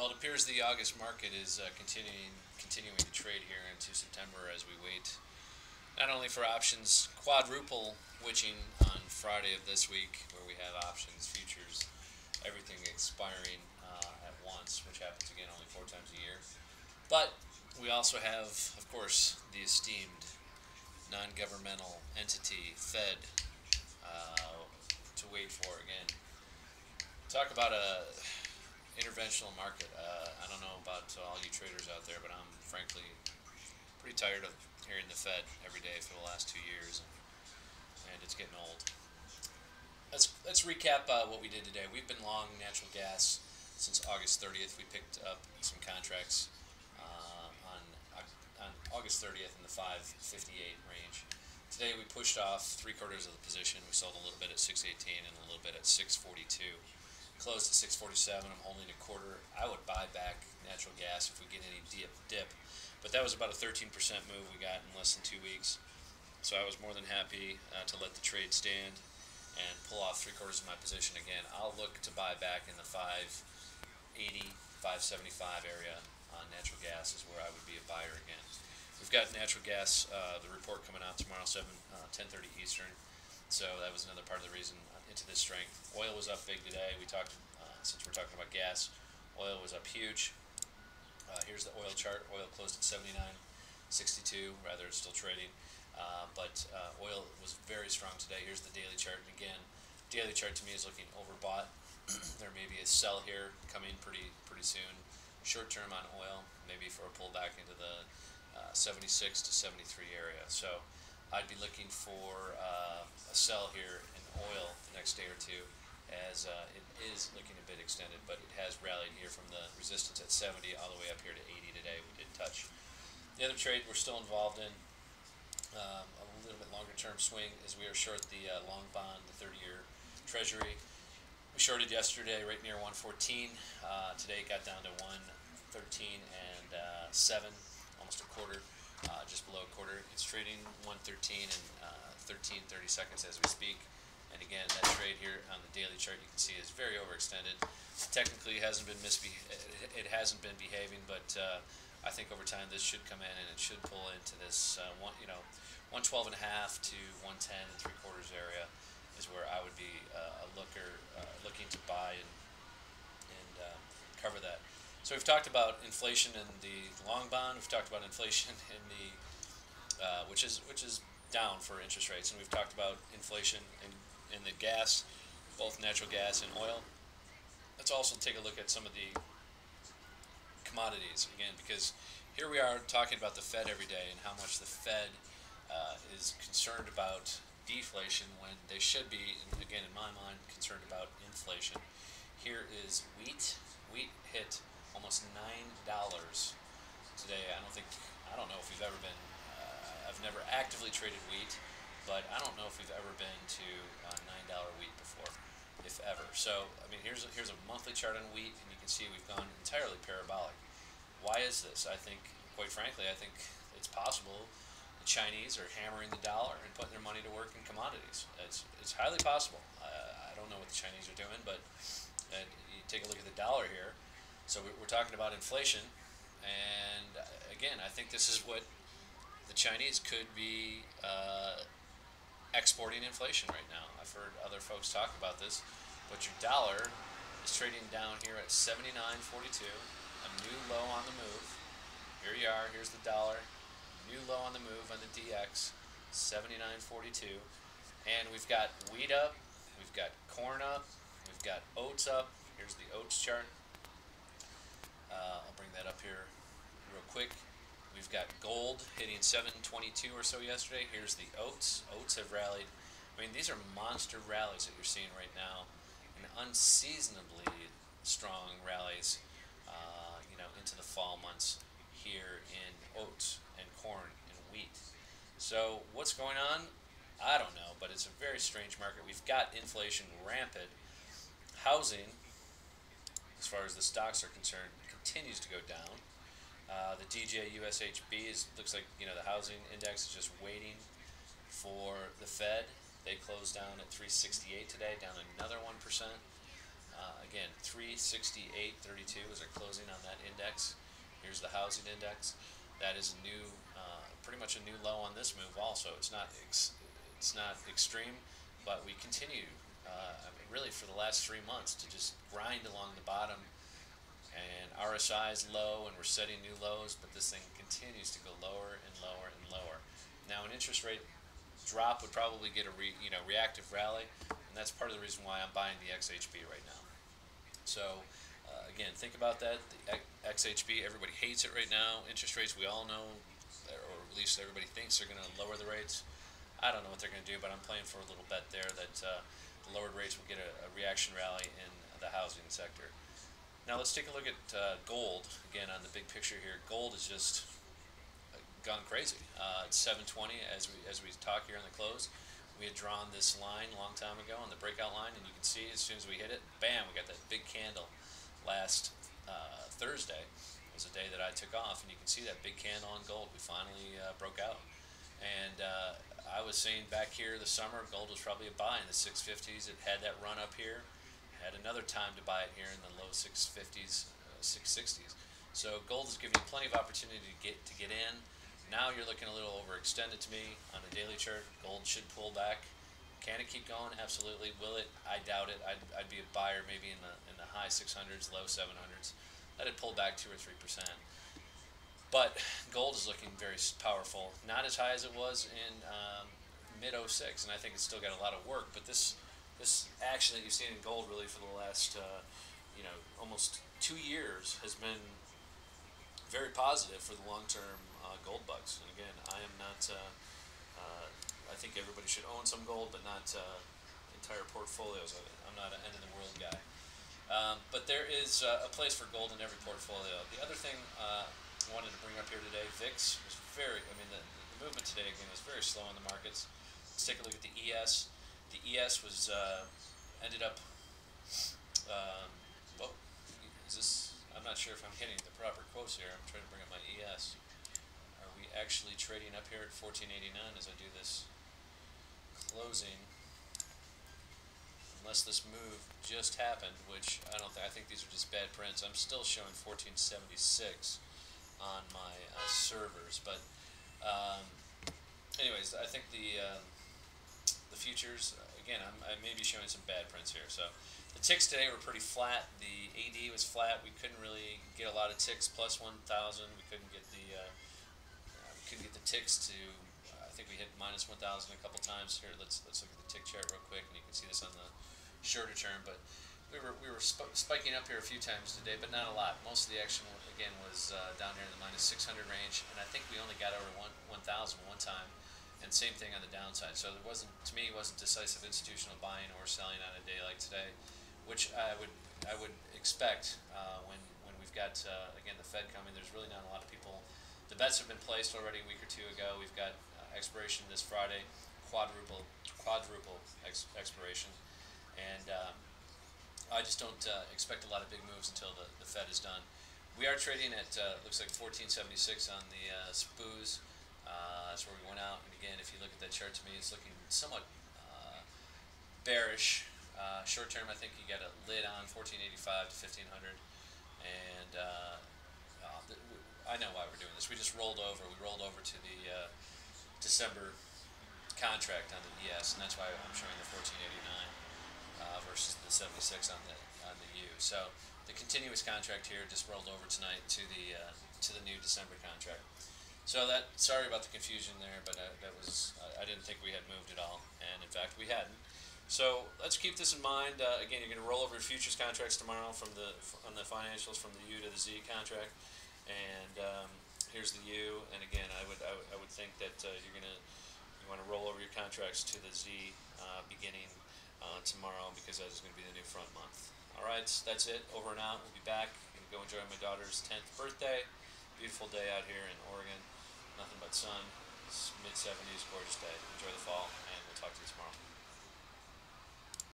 Well, it appears the August market is continuing to trade here into September as we wait not only for options quadruple witching on Friday of this week, where we have options, futures, everything expiring at once, which happens again only 4 times a year. But we also have, of course, the esteemed non-governmental entity, Fed, to wait for again. Talk about a interventional market. I don't know about all you traders out there, but I'm frankly pretty tired of hearing the Fed every day for the last 2 years, and it's getting old. Let's recap what we did today. We've been long natural gas since August 30th. We picked up some contracts on August 30th in the 558 range. Today we pushed off 3/4 of the position. We sold a little bit at 618 and a little bit at 642. Closed at 647. I'm holding a quarter. I would buy back natural gas if we get any dip. But that was about a 13% move we got in less than 2 weeks. So I was more than happy to let the trade stand and pull off 3/4 of my position again. I'll look to buy back in the 580, 575 area on natural gas is where I would be a buyer again. We've got natural gas, the report coming out tomorrow, 10:30 Eastern. So that was another part of the reason into this strength. Oil was up big today. We talked, since we're talking about gas, oil was up huge. Here's the oil chart. Oil closed at 79.62. Rather, it's still trading. But oil was very strong today. Here's the daily chart. And again, daily chart to me is looking overbought. There may be a sell here coming pretty soon. Short term on oil, maybe for a pullback into the 76 to 73 area. So I'd be looking for a sell here in oil the next day or two, as it is looking a bit extended, but it has rallied here from the resistance at 70 all the way up here to 80 today. We did touch. The other trade we're still involved in, a little bit longer term swing, is we are short the long bond, the 30-year Treasury. We shorted yesterday right near 114. Today it got down to 113 and 7, almost a quarter, just below a quarter. It's trading 113 and 13.30 seconds as we speak. And again, that trade here on the daily chart you can see is very overextended. Technically, it hasn't been behaving, but I think over time this should come in and it should pull into this 112 and a half to 110 and 3/4 area is where I would be a looking to buy and cover that. So we've talked about inflation in the long bond. We've talked about inflation in the which is down for interest rates, and we've talked about inflation in the gas, both natural gas and oil. Let's also take a look at some of the commodities again, because here we are talking about the Fed every day and how much the Fed is concerned about deflation when they should be, again in my mind, concerned about inflation. Here is wheat. Wheat hit almost $9 today. I don't know if we've ever been. I've never actively traded wheat, but I don't know if we've ever been to $9 wheat before, if ever. So I mean, here's a monthly chart on wheat, and you can see we've gone entirely parabolic. Why is this? I think, quite frankly, it's possible the Chinese are hammering the dollar and putting their money to work in commodities. It's highly possible. I don't know what the Chinese are doing, but you take a look at the dollar here. So we're talking about inflation, and again, I think this is what the Chinese could be exporting inflation right now. I've heard other folks talk about this, but your dollar is trading down here at 79.42, a new low on the move. Here you are. Here's the dollar. New low on the move on the DX, 79.42, and we've got wheat up, we've got corn up, we've got oats up. Here's the oats chart. I'll bring that up here real quick. We've got gold hitting 722 or so yesterday. Here's the oats. Oats have rallied. I mean, these are monster rallies that you're seeing right now, and unseasonably strong rallies, into the fall months here in oats and corn and wheat. So what's going on? I don't know, but it's a very strange market. We've got inflation rampant. Housing, as far as the stocks are concerned, continues to go down. The DJUSHB looks like the housing index is just waiting for the Fed. They closed down at 368 today, down another 1%. Again, 368.32 is our closing on index. Here's the housing index. That is a new, pretty much a new low on this move. Also, it's not extreme, but we continue, I mean, really for the last 3 months to just grind along the bottom. And RSI is low, and we're setting new lows, but this thing continues to go lower and lower and lower. Now, an interest rate drop would probably get a reactive rally, and that's part of the reason why I'm buying the XHB right now. So, again, think about that. The XHB, everybody hates it right now. Interest rates, we all know, or at least everybody thinks they're going to lower the rates. I don't know what they're going to do, but I'm playing for a little bet there that the lowered rates will get a reaction rally in the housing sector. Now let's take a look at gold again on the big picture here. Gold is just gone crazy. It's 720 as we talk here on the close. We had drawn this line a long time ago on the breakout line, and you can see as soon as we hit it, bam, we got that big candle. Last Thursday was a day that I took off, and you can see that big candle on gold. We finally broke out, and I was saying back here this summer, gold was probably a buy in the 650s. It had that run up here. Had another time to buy it here in the low 650s, 660s. So gold is giving you plenty of opportunity to get in. Now you're looking a little overextended to me on the daily chart. Gold should pull back. Can it keep going? Absolutely. Will it? I doubt it. I'd be a buyer maybe in the high 600s, low 700s. Let it pull back 2 or 3%. But gold is looking very powerful. Not as high as it was in mid 06, and I think it's still got a lot of work. But this action that you've seen in gold really for the last almost 2 years has been very positive for the long-term gold bugs. And again, I am not. I think everybody should own some gold, but not entire portfolios of it. I'm not an end-of-the-world guy. But there is a place for gold in every portfolio. The other thing I wanted to bring up here today, VIX was very. I mean, the movement today again was very slow in the markets. Let's take a look at the ES. The ES was ended up. Whoa, is this? I'm not sure if I'm getting the proper quotes here. I'm trying to bring up my ES. Are we actually trading up here at 1489 as I do this closing? Unless this move just happened, which I don't think. I think these are just bad prints. I'm still showing 1476 on my servers, but anyways, I think the futures, again, I may be showing some bad prints here. So the ticks today were pretty flat. The AD was flat. We couldn't really get a lot of ticks plus 1,000. We couldn't get the ticks to. I think we hit minus 1,000 a couple times here. Let's look at the tick chart real quick, and you can see this on the shorter term. But we were spiking up here a few times today, but not a lot. Most of the action again was down here in the minus 600 range, and I think we only got over 1,000 one time. And same thing on the downside. So there wasn't, to me, wasn't decisive institutional buying or selling on a day like today, which I would expect when we've got again the Fed coming. There's really not a lot of people. The bets have been placed already a week or two ago. We've got expiration this Friday, quadruple expiration, and I just don't expect a lot of big moves until the Fed is done. We are trading at looks like 1476 on the SPOOs. That's where we went out, and again, if you look at that chart to me, it's looking somewhat bearish. Short term, I think you got a lid on 1485 to 1500, and I know why we're doing this. We just rolled over. We rolled over to the December contract on the ES, and that's why I'm showing the 1489 versus the 76 on the U. So the continuous contract here just rolled over tonight to the new December contract. So sorry about the confusion there, but I didn't think we had moved at all, and in fact we hadn't. So let's keep this in mind. Again, you're going to roll over your futures contracts tomorrow on the financials from the U to the Z contract, and here's the U. And again, I would think that you want to roll over your contracts to the Z beginning tomorrow, because that is going to be the new front month. All right, that's it. Over and out. We'll be back. I'm going to go enjoy my daughter's 10th birthday. Beautiful day out here in Oregon. Nothing but sun. It's mid-70s, gorgeous day. Enjoy the fall, and we'll talk to you tomorrow.